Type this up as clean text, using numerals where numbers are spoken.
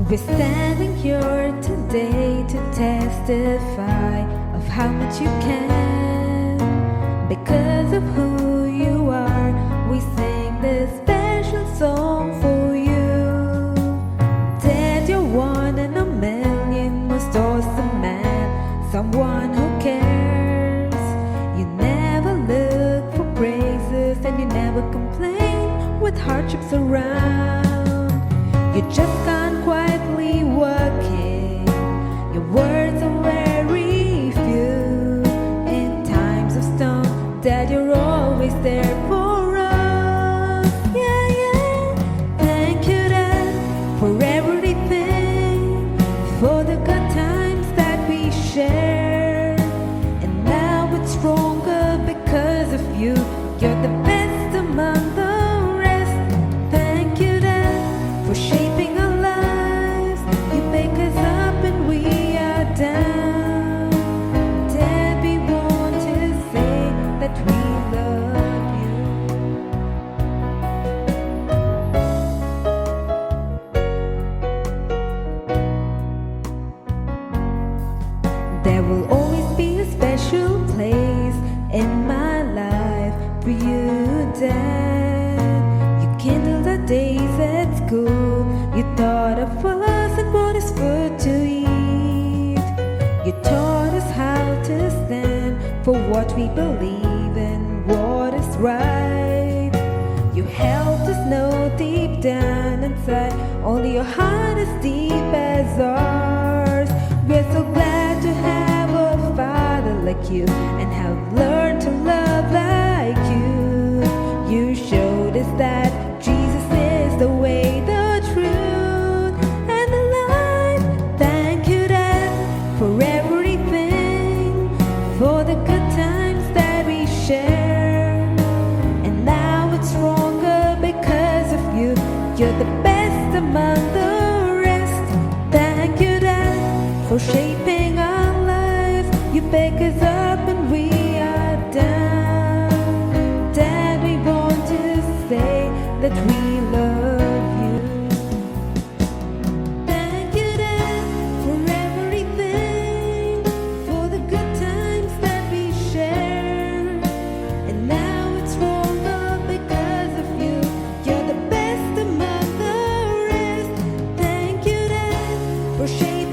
We're standing here today to testify of how much you can. Because of who you are, we sing this special song for you. Dad, you're one in a million, most awesome man, someone who cares. You never look for praises and you never complain with hardships around. You just can't quietly working. Your words are very few. In times of storm, Dad, you're always there for us. Yeah, yeah. Thank you, Dad, for everything, for the good times that we share. And now it's stronger because of you. You're the best among the rest. Thank you, Dad, for shaping our lives. You pick us up and we are down. Dad, we want to say that we love you. There will always be a special place in my life for you, Dad. You kindled our days at school. You thought of us and brought us food to eat. You taught us how to stand for what we believe and what is right. You helped us know deep down inside only your heart is deep as ours. We're so glad to have a father like you and have learned to love like you. You showed us that Jesus is the way, the truth, and the life. Thank you, Dad, for everything, for the good times that we share. And now it's stronger because of you. You're the best among the rest. Thank you, Dad, for shaping our lives. You pick us up and we are down. Dad, we want to say that we love you. Thank you, Dad, for everything, for the good times that we share. And now it's stronger because of you. You're the best among the rest. Thank you, Dad, for shaping